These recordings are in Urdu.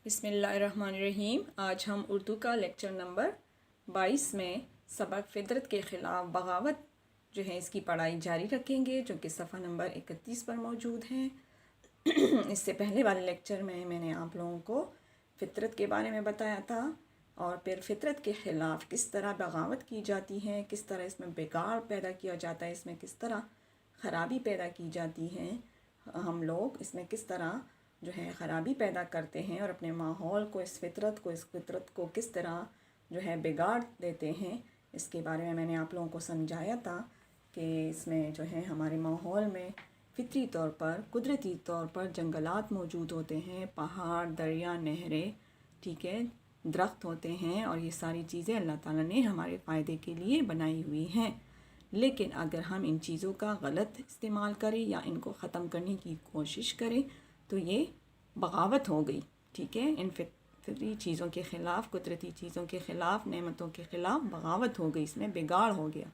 بسم اللہ الرحمن الرحیم۔ آج ہم اردو کا لیکچر نمبر 22 میں سبق فطرت کے خلاف بغاوت جو ہے اس کی پڑھائی جاری رکھیں گے، جو کہ صفحہ نمبر 31 پر موجود ہے۔ اس سے پہلے والے لیکچر میں نے آپ لوگوں کو فطرت کے بارے میں بتایا تھا، اور پھر فطرت کے خلاف کس طرح بغاوت کی جاتی ہے، کس طرح اس میں بگاڑ پیدا کیا جاتا ہے، اس میں کس طرح خرابی پیدا کی جاتی ہے، ہم لوگ اس میں کس طرح جو ہے خرابی پیدا کرتے ہیں اور اپنے ماحول کو اس فطرت کو کس طرح جو ہے بگاڑ دیتے ہیں۔ اس کے بارے میں نے آپ لوگوں کو سمجھایا تھا کہ اس میں جو ہے ہمارے ماحول میں فطری طور پر، قدرتی طور پر جنگلات موجود ہوتے ہیں، پہاڑ، دریا، نہریں، ٹھیک ہے، درخت ہوتے ہیں، اور یہ ساری چیزیں اللہ تعالیٰ نے ہمارے فائدے کے لیے بنائی ہوئی ہیں۔ لیکن اگر ہم ان چیزوں کا غلط استعمال کریں یا ان کو ختم کرنے کی کوشش کریں تو یہ بغاوت ہو گئی، ٹھیک ہے۔ ان فطری چیزوں کے خلاف، قدرتی چیزوں کے خلاف، نعمتوں کے خلاف بغاوت ہو گئی، اس میں بگاڑ ہو گیا،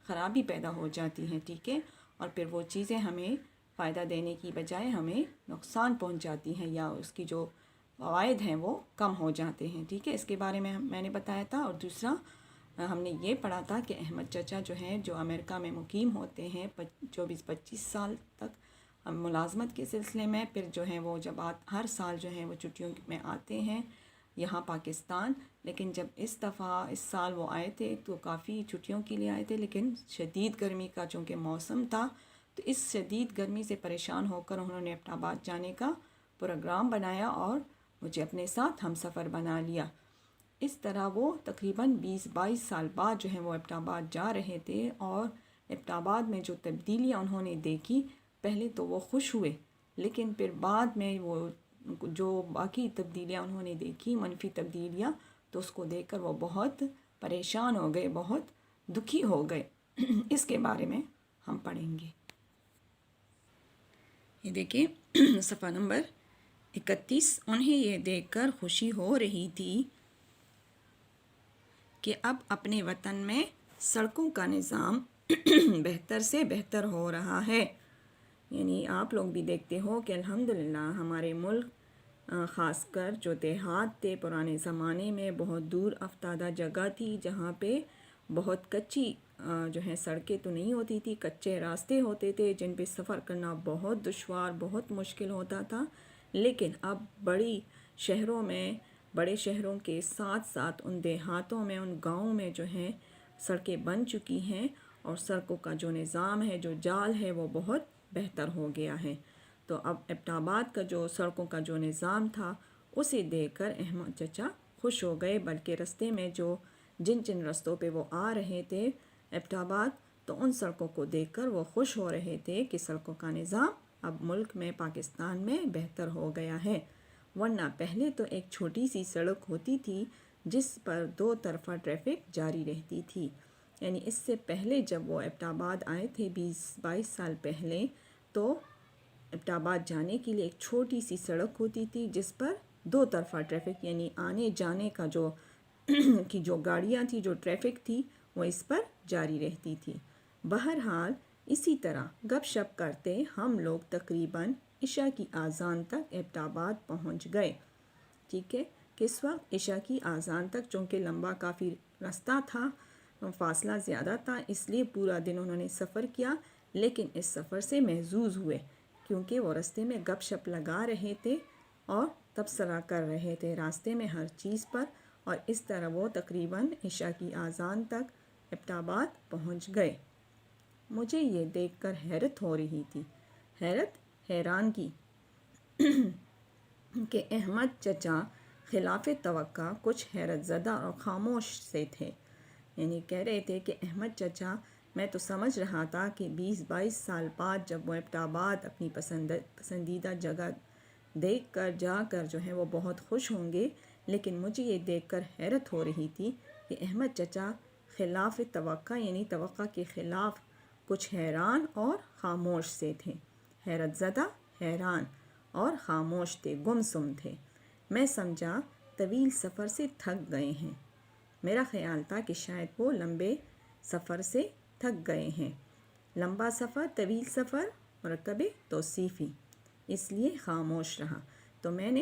خرابی پیدا ہو جاتی ہے، ٹھیک ہے، اور پھر وہ چیزیں ہمیں فائدہ دینے کی بجائے ہمیں نقصان پہنچاتی ہیں، یا اس کی جو فوائد ہیں وہ کم ہو جاتے ہیں، ٹھیک ہے۔ اس کے بارے میں نے بتایا تھا۔ اور دوسرا ہم نے یہ پڑھا تھا کہ احمد چچا جو ہیں، جو امریکہ میں مقیم ہوتے ہیں 24-25 سال تک ملازمت کے سلسلے میں، پھر جو ہے وہ جب ہر سال جو ہے وہ چھٹیوں میں آتے ہیں یہاں پاکستان، لیکن جب اس سال وہ آئے تھے تو کافی چھٹیوں کے لیے آئے تھے، لیکن شدید گرمی کا چونکہ موسم تھا تو اس شدید گرمی سے پریشان ہو کر انہوں نے اپنا آباد جانے کا پروگرام بنایا اور مجھے اپنے ساتھ ہم سفر بنا لیا۔ اس طرح وہ تقریباً 20-22 سال بعد جو ہے وہ ایبٹ آباد جا رہے تھے، اور ایبٹ آباد میں جو تبدیلیاں انہوں نے دیکھی، پہلے تو وہ خوش ہوئے، لیکن پھر بعد میں وہ جو باقی تبدیلیاں انہوں نے دیکھی، منفی تبدیلیاں، تو اس کو دیکھ کر وہ بہت پریشان ہو گئے، بہت دکھی ہو گئے۔ اس کے بارے میں ہم پڑھیں گے۔ یہ دیکھیں صفحہ نمبر 31۔ انہیں یہ دیکھ کر خوشی ہو رہی تھی کہ اب اپنے وطن میں سڑکوں کا نظام بہتر سے بہتر ہو رہا ہے۔ یعنی آپ لوگ بھی دیکھتے ہو کہ الحمدللہ ہمارے ملک، خاص کر جو دیہات تھے پرانے زمانے میں، بہت دور افتادہ جگہ تھی جہاں پہ بہت کچی جو ہے سڑکیں تو نہیں ہوتی تھی، کچے راستے ہوتے تھے جن پہ سفر کرنا بہت دشوار، بہت مشکل ہوتا تھا۔ لیکن اب بڑے شہروں کے ساتھ ساتھ ان دیہاتوں میں، ان گاؤں میں جو ہیں سڑکیں بن چکی ہیں، اور سڑکوں کا جو نظام ہے، جو جال ہے، وہ بہت بہتر ہو گیا ہے۔ تو اب ایبٹ آباد کا جو سڑکوں کا جو نظام تھا اسے دیکھ کر احمد چچا خوش ہو گئے، بلکہ رستے میں جن رستوں پہ وہ آ رہے تھے ایبٹ آباد، تو ان سڑکوں کو دیکھ کر وہ خوش ہو رہے تھے کہ سڑکوں کا نظام اب ملک میں، پاکستان میں بہتر ہو گیا ہے۔ ورنہ پہلے تو ایک چھوٹی سی سڑک ہوتی تھی جس پر 2 طرفہ ٹریفک جاری رہتی تھی۔ یعنی اس سے پہلے جب وہ ایبٹ آباد آئے تھے 20-22 سال پہلے، تو ایبٹ آباد جانے کے لیے ایک چھوٹی سی سڑک ہوتی تھی جس پر 2 طرفہ ٹریفک، یعنی آنے جانے کا جو گاڑیاں تھیں، جو ٹریفک تھی، وہ اس پر جاری رہتی تھی۔ بہرحال اسی طرح گپ شپ کرتے ہم لوگ تقریباً عشاء کی اذان تک ایبٹ آباد پہنچ گئے، ٹھیک ہے۔ کس وقت؟ عشاء کی اذان تک، چونکہ لمبا کافی راستہ تھا، فاصلہ زیادہ تھا، اس لیے پورا دن انہوں نے سفر کیا، لیکن اس سفر سے محظوظ ہوئے کیونکہ وہ راستے میں گپ شپ لگا رہے تھے اور تبصرہ کر رہے تھے راستے میں ہر چیز پر، اور اس طرح وہ تقریباً عشاء کی اذان تک ایبٹ آباد پہنچ گئے۔ مجھے یہ دیکھ کر حیرت ہو رہی تھی، حیران کی کہ احمد چچا خلاف توقع کچھ حیرت زدہ اور خاموش سے تھے۔ یعنی کہہ رہے تھے کہ احمد چچا، میں تو سمجھ رہا تھا کہ 20-22 سال بعد جب وہ ایبٹ آباد اپنی پسندیدہ جگہ دیکھ کر جا کر جو ہے وہ بہت خوش ہوں گے، لیکن مجھے یہ دیکھ کر حیرت ہو رہی تھی کہ احمد چچا خلاف توقع، یعنی توقع کے خلاف کچھ حیران اور خاموش سے تھے۔ حیرت زدہ، حیران اور خاموش تھے، گمسم تھے۔ میں سمجھا طویل سفر سے تھک گئے ہیں۔ میرا خیال تھا کہ شاید وہ لمبے سفر سے تھک گئے ہیں۔ لمبا سفر، طویل سفر، مرکب توصیفی، اس لیے خاموش رہا۔ تو میں نے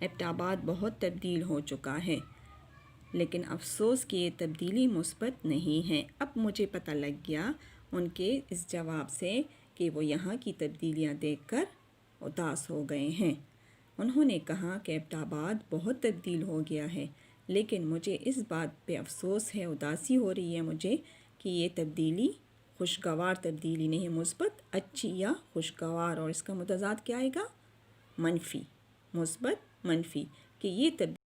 ایبٹ آباد بہت تبدیل ہو چکا ہے، لیکن افسوس کہ یہ تبدیلی مثبت نہیں ہے۔ اب مجھے پتہ لگ گیا ان کے اس جواب سے کہ وہ یہاں کی تبدیلیاں دیکھ کر اداس ہو گئے ہیں۔ انہوں نے کہا کہ ایبٹ آباد بہت تبدیل ہو گیا ہے، لیکن مجھے اس بات پہ افسوس ہے، اداسی ہو رہی ہے مجھے کہ یہ تبدیلی خوشگوار تبدیلی نہیں، مثبت، اچھی یا خوشگوار، اور اس کا متضاد کیا آئے گا؟ منفی، مثبت منفی، کہ یہ تبدیلی